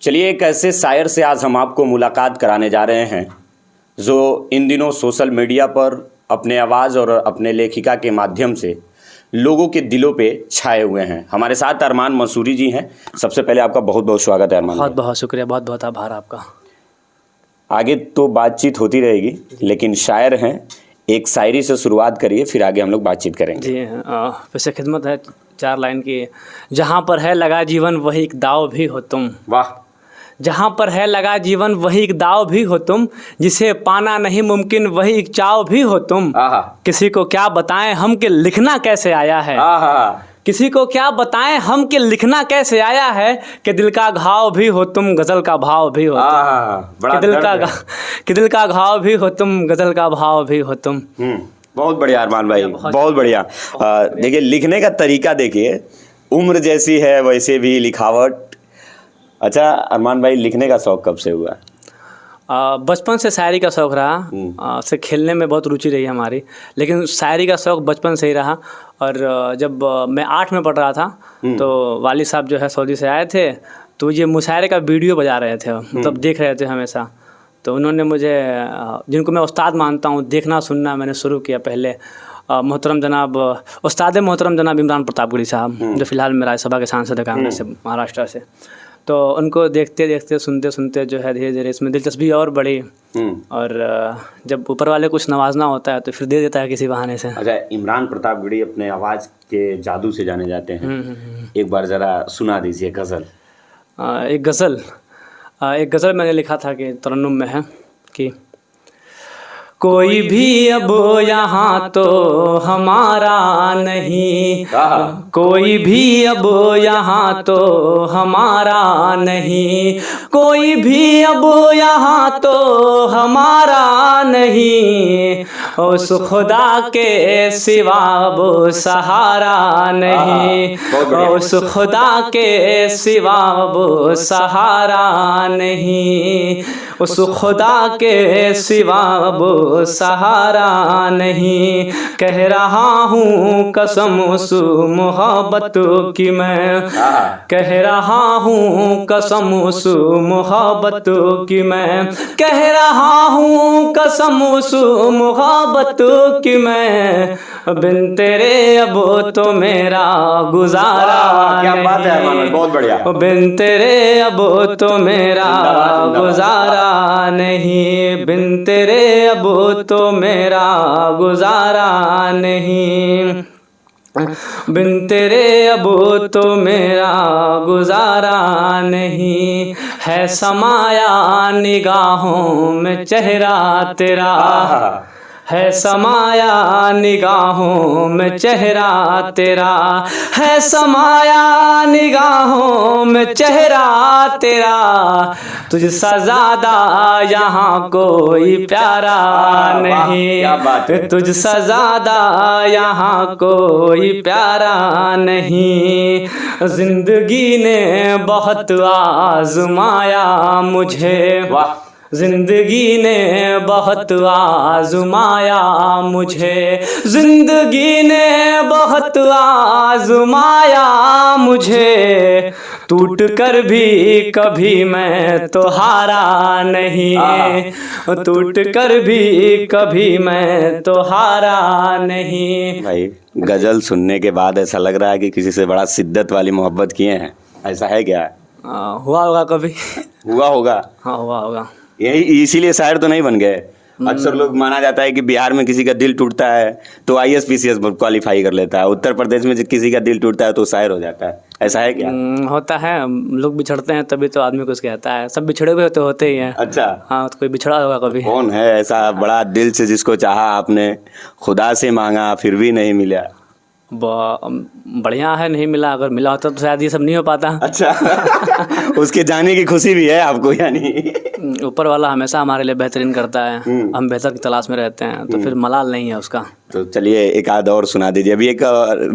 चलिए, एक ऐसे शायर से आज हम आपको मुलाकात कराने जा रहे हैं जो इन दिनों सोशल मीडिया पर अपने आवाज़ और अपने लेखिका के माध्यम से लोगों के दिलों पे छाए हुए हैं। हमारे साथ अरमान मंसूरी जी हैं। सबसे पहले आपका बहुत बहुत स्वागत है अरमान। बहुत बहुत शुक्रिया, बहुत बहुत आभार आपका। आगे तो बातचीत होती रहेगी, लेकिन शायर हैं, एक शायरी से शुरुआत करिए, फिर आगे हम लोग बातचीत करेंगे। जी वैसे खिदमत है 4 लाइन की। जहाँ पर है लगा जीवन वही एक दाव भी हो तुम। वाह। जहाँ पर है लगा जीवन वही एक दाव भी हो तुम, जिसे पाना नहीं मुमकिन वही एक चाव भी हो तुम। किसी को क्या बताएं हम कि लिखना कैसे आया है, किसी को क्या बताएं हम कि लिखना कैसे आया है, कि दिल का घाव भी हो तुम गज़ल का भाव भी हो तुम। कि दिल का घाव भी हो तुम गज़ल का भाव भी हो तुम। बहुत बढ़िया अरमान भाई, बहुत बढ़िया। देखिए, लिखने का तरीका देखिए, उम्र जैसी है वैसे भी लिखावट। अच्छा अरमान भाई, लिखने का शौक कब से हुआ? बचपन से शायरी का शौक़ रहा। से खेलने में बहुत रुचि रही हमारी, लेकिन शायरी का शौक़ बचपन से ही रहा। और जब मैं 8 में पढ़ रहा था तो वालिद साहब जो है सऊदी से आए थे, तो ये मुशायरे का वीडियो बजा रहे थे, मतलब देख रहे थे हमेशा। तो उन्होंने मुझे, जिनको मैं उस्ताद मानता हूँ, देखना सुनना मैंने शुरू किया पहले। मोहतरम जनाब उस्ताद मोहतरम जनाब इमरान प्रतापगढ़ी साहब, जो फ़िलहाल में राज्यसभा के सांसद है कांग्रेस से, महाराष्ट्र से। तो उनको देखते देखते सुनते सुनते जो है धीरे धीरे इसमें दिलचस्पी और बढ़ी। और जब ऊपर वाले कुछ नवाजना होता है तो फिर दे देता है किसी बहाने से। अच्छा, इमरान प्रतापगढ़ी अपने आवाज़ के जादू से जाने जाते हैं। एक बार ज़रा सुना दीजिए गज़ल। एक गज़ल मैंने लिखा था कि तरन्नुम में है कि कोई भी अब यहाँ तो हमारा नहीं, कोई भी अब यहाँ तो हमारा नहीं, कोई भी अब यहाँ तो हमारा नहीं, उस खुदा के सिवा वो सहारा नहीं, उस खुदा के सिवा वो सहारा नहीं, उस खुदा के सिवा वो सहारा नहीं। कह रहा हूँ कसम उस मोहब्बत की मैं, कह रहा हूँ कसम उस मोहब्बत की मैं, कह रहा हूँ कसम उस मोहब्बत की मैं, बिन तेरे अब तो मेरा गुजारा। क्या बात है, बहुत बढ़िया। बिन तेरे अब तो मेरा गुजारा नहीं, बिन तेरे अब तो मेरा गुजारा नहीं, बिन तेरे अब तो मेरा गुजारा नहीं। है समाया निगाहों में चेहरा तेरा, है समाया निगाहों में चेहरा तेरा, है समाया निगाहों में चेहरा तेरा, तुझसा ज़्यादा यहाँ कोई प्यारा नहीं, तुझसा ज़्यादा यहाँ कोई प्यारा नहीं। जिंदगी ने बहुत आज़माया मुझे, जिंदगी ने बहुत आज़माया मुझे, जिंदगी ने बहुत आज़माया मुझे, टूट कर भी कभी मैं तो हारा नहीं, टूट कर भी कभी मैं तो हारा नहीं। भाई, गज़ल सुनने के बाद ऐसा लग रहा है कि किसी से बड़ा शिद्दत वाली मोहब्बत किए हैं, ऐसा है क्या? हुआ होगा कभी। हुआ होगा। हाँ, हुआ होगा। यही इसीलिए शायर तो नहीं बन गए। अक्सर लोग, माना जाता है कि बिहार में किसी का दिल टूटता है तो IAS PCS क्वालिफाई कर लेता है, उत्तर प्रदेश में किसी का दिल टूटता है तो शायर हो जाता है, ऐसा है क्या? होता है, लोग बिछड़ते हैं तभी तो आदमी कुछ कहता है। सब बिछड़े हुए तो होते ही हैं। अच्छा। हाँ, तो कोई बिछड़ा होगा कभी। कौन है ऐसा बड़ा दिल से जिसको चाहा आपने, खुदा से मांगा फिर भी नहीं मिला? बढ़िया है, नहीं मिला। अगर मिला होता तो शायद ये सब नहीं हो पाता। अच्छा। उसके जाने की खुशी भी है आपको यानी? ऊपर वाला हमेशा हमारे लिए बेहतरीन करता है, हम बेहतर की तलाश में रहते हैं, तो फिर मलाल नहीं है उसका। तो चलिए एक आध और सुना दीजिए। अभी एक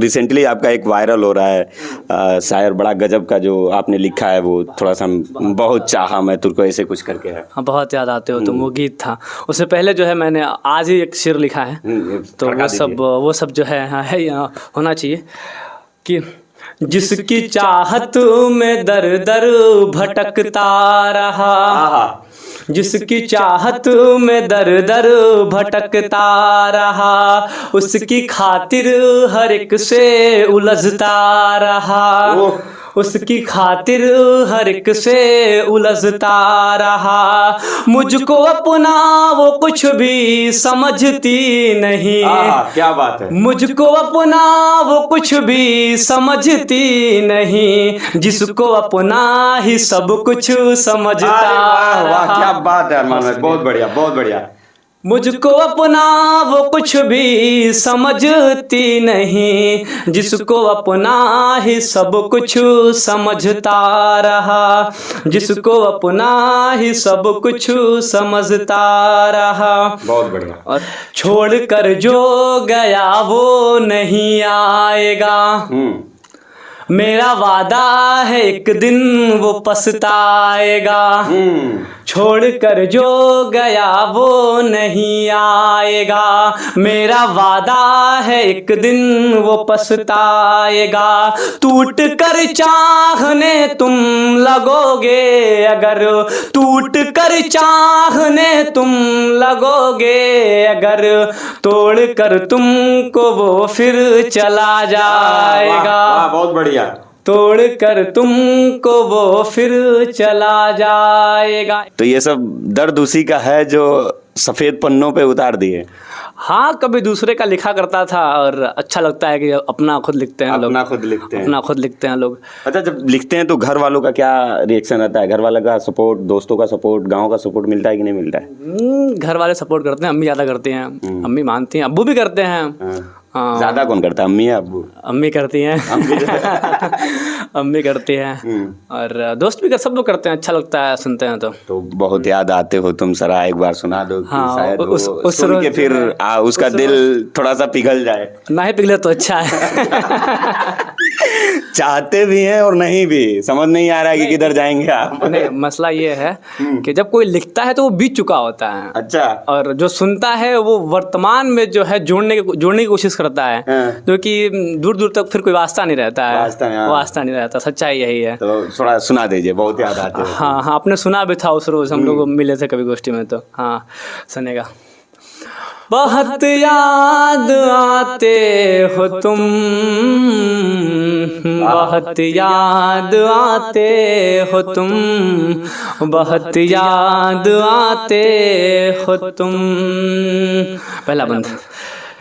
रिसेंटली आपका एक वायरल हो रहा है शायर, बड़ा गजब का जो आपने लिखा है, वो थोड़ा सा बहुत चाहा मैं तुझको, ऐसे कुछ करके है। हाँ, बहुत याद आते हो तुम, वो गीत था। उससे पहले जो है मैंने आज ही एक शेर लिखा है, तो वो सब जो है होना चाहिए कि जिसकी चाहत में दर दर भटकता रहा, जिसकी चाहत में दर दर भटकता रहा, उसकी खातिर हर एक से उलझता रहा, उसकी खातिर हर एक से उलझता रहा। मुझको अपना वो कुछ भी समझती नहीं, क्या बात है। मुझको अपना वो कुछ भी समझती नहीं, जिसको अपना ही सब कुछ समझता। वाह क्या बात है अरमान भाई, बहुत बढ़िया बहुत बढ़िया। मुझको अपना वो कुछ भी समझती नहीं, जिसको अपना ही सब कुछ समझता रहा, जिसको अपना ही सब कुछ समझता रहा। बहुत बढ़िया। और छोड़कर जो गया वो नहीं आएगा, मेरा वादा है एक दिन वो पछताएगा। छोड़कर जो गया वो नहीं आएगा, मेरा वादा है एक दिन वो पछताएगा। टूट कर चाहने तुम लगोगे अगर, टूट कर चाहने तुम लगोगे अगर, तोड़ कर तुमको वो फिर चला जाएगा। बहुत बढ़िया। तोड़ कर तुमको वो फिर चला जाएगा। तो ये सब दर्द उसी का है जो सफेद पन्नों पे उतार दिए। हाँ, कभी दूसरे का लिखा करता था और अच्छा लगता है कि अपना खुद लिखते हैं लोग, अपना खुद लिखते हैं, अपना खुद लिखते हैं लोग। अच्छा, जब लिखते हैं तो घर वालों का क्या रिएक्शन रहता है? घर वालों का सपोर्ट, दोस्तों का सपोर्ट, गांव का सपोर्ट मिलता है कि नहीं मिलता है? घर वाले सपोर्ट करते हैं, अम्मी ज़्यादा करती हैं, अम्मी मानती हैं, अब्बू भी करते हैं। हाँ। ज्यादा कौन करता है, अम्मी या अब्बू? अम्मी करती हैं। अम्मी करती हैं और दोस्त भी सब लोग करते हैं, अच्छा लगता है सुनते हैं तो बहुत याद आते हो तुम, सरा एक बार सुना दो कि हाँ, शायद उस सुन के फिर उसका दिल थोड़ा सा पिघल जाए। ना ही पिघले तो अच्छा है। चाहते भी हैं और नहीं भी, समझ नहीं आ रहा है कि किधर जाएंगे आप। नहीं, मसला ये है कि जब कोई लिखता है तो वो बीत चुका होता है। अच्छा। और जो सुनता है वो वर्तमान में जो है जोड़ने की कोशिश करता है, जो कि दूर दूर तक फिर कोई वास्ता नहीं रहता है, वास्ता नहीं रहता। सच्चाई यही है। तो थोड़ा सुना दीजिए, बहुत याद आते हैं। हाँ हाँ, आपने सुना भी था उस रोज हम लोग मिले थे कभी गोष्ठी में, तो हाँ सुनेगा। बहुत याद आते हो तुम, बहुत याद आते हो तुम, बहुत याद आते हो तुम। पहला बंद।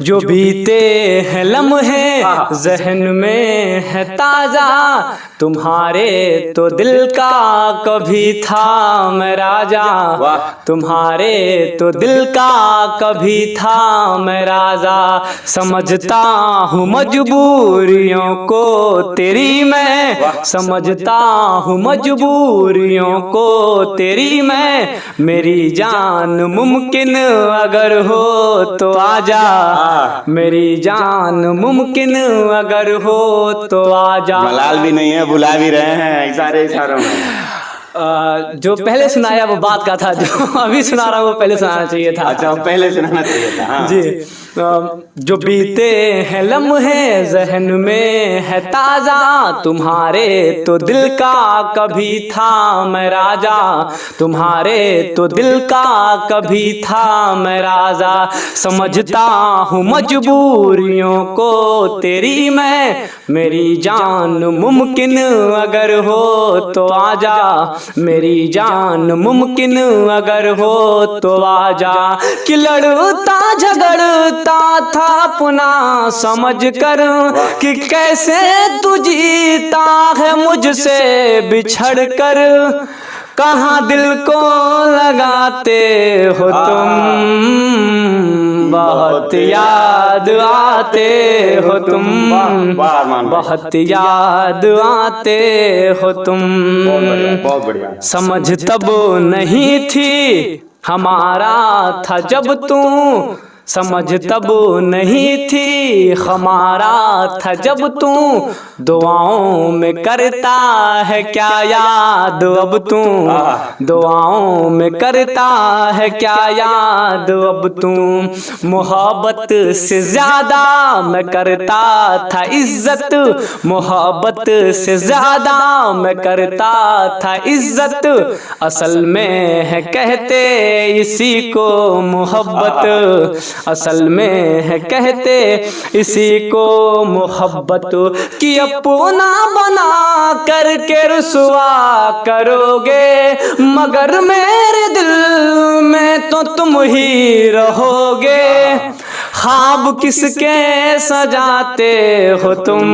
जो बीते हैं लम्हे ज़हन में है ताज़ा, तुम्हारे तो दिल का कभी था मैं राजा, तुम्हारे तो दिल का कभी था मैं राजा। समझता हूँ मजबूरियों को तेरी मैं, समझता हूँ मजबूरियों को तेरी मैं, मेरी जान मुमकिन अगर हो तो आजा, मेरी जान मुमकिन अगर हो तो आजा। मलाल भी नहीं है, बुला भी रहे हैं इशारे इशारों में। जो पहले सुनाया वो बात का था, जो अभी सुना रहा वो पहले सुनाना चाहिए था। अच्छा, पहले सुनाना चाहिए था। हाँ। जी। जो बीते हैं लम्हे ज़हन में है ताज़ा, तुम्हारे तो दिल का कभी था मैं राजा, तुम्हारे तो दिल का कभी था मैं राजा। समझता हूँ मजबूरियों को तेरी मैं, मेरी जान मुमकिन अगर हो तो आजा, मेरी जान मुमकिन अगर हो तो आजा। कि लड़ता झगड़ता था अपना समझ कर, कि कैसे तू जीता है मुझसे बिछड़ कर, कहाँ दिल को लगाते हो तुम, बहुत याद आते हो तुम, बहुत याद आते हो तुम। बहुत बढ़िया। समझ तब नहीं थी हमारा था जब तू समझ तब नहीं थी हमारा था जब तू दुआओं में करता है क्या याद अब तू दुआओं में करता है क्या याद अब तू मोहब्बत से ज्यादा मैं करता था इज्जत मोहब्बत से ज्यादा मैं करता था इज्जत असल में है कहते इसी को मोहब्बत असल में है कहते इसी को मोहब्बत कि अपना बना करके रुसवा करोगे मगर मेरे दिल में तो तुम ही रहोगे ख्वाब किसके सजाते हो तुम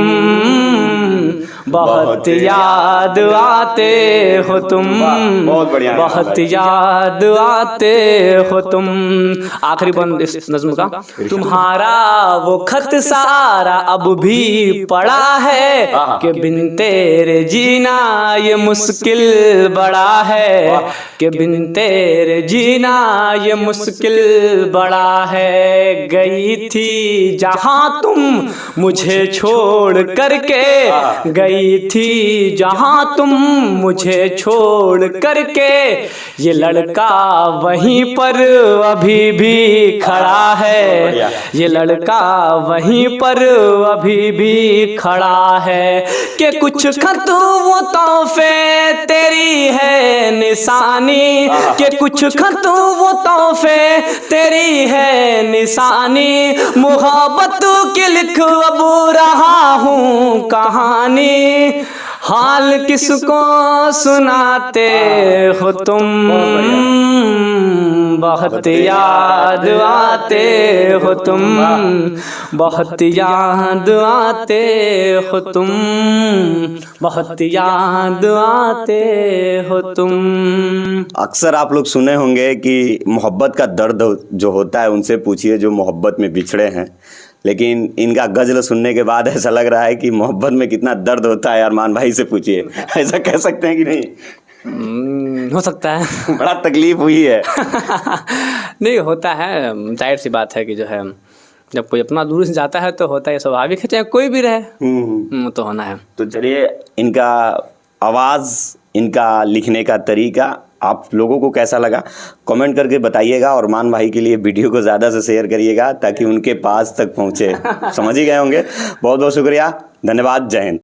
बहुत याद आते हो तुम बहुत याद आते हो तुम। आखिरी बंद इस नज़्म का तुम्हारा वो खत सारा अब भी पड़ा है कि बिन तेरे जीना ये मुश्किल बड़ा है कि बिन तेरे जीना ये मुश्किल बड़ा है। गई थी जहाँ तुम मुझे छोड़ करके गई थी जहाँ तुम मुझे छोड़ करके ये लड़का वहीं पर अभी भी खड़ा है ये लड़का वहीं पर अभी भी खड़ा है कि कुछ खत वो तोहफे तेरी है निशानी कि कुछ खत वो तोहफे तेरी है निशानी मोहब्बत की लिख अब रहा हूँ कहानी हाल किसको सुनाते हो तुम बहुत याद आते हो तुम बहुत याद आते हो तुम बहुत याद आते हो तुम। अक्सर आप लोग सुने होंगे कि मोहब्बत का दर्द जो होता है उनसे पूछिए जो मोहब्बत में बिछड़े हैं, लेकिन इनका गज़ल सुनने के बाद ऐसा लग रहा है कि मोहब्बत में कितना दर्द होता है अरमान भाई से पूछिए। ऐसा कह सकते हैं कि नहीं? हो सकता है बड़ा तकलीफ हुई है। नहीं होता है, जाहिर सी बात है कि जो है जब कोई अपना दूर से जाता है तो होता है, स्वाभाविक है, चाहे कोई भी रहे तो होना है। तो चलिए, इनका आवाज़, इनका लिखने का तरीका आप लोगों को कैसा लगा कमेंट करके बताइएगा और मान भाई के लिए वीडियो को ज़्यादा से शेयर करिएगा ताकि उनके पास तक पहुँचे। समझ ही गए होंगे। बहुत बहुत शुक्रिया, धन्यवाद, जय हिंद।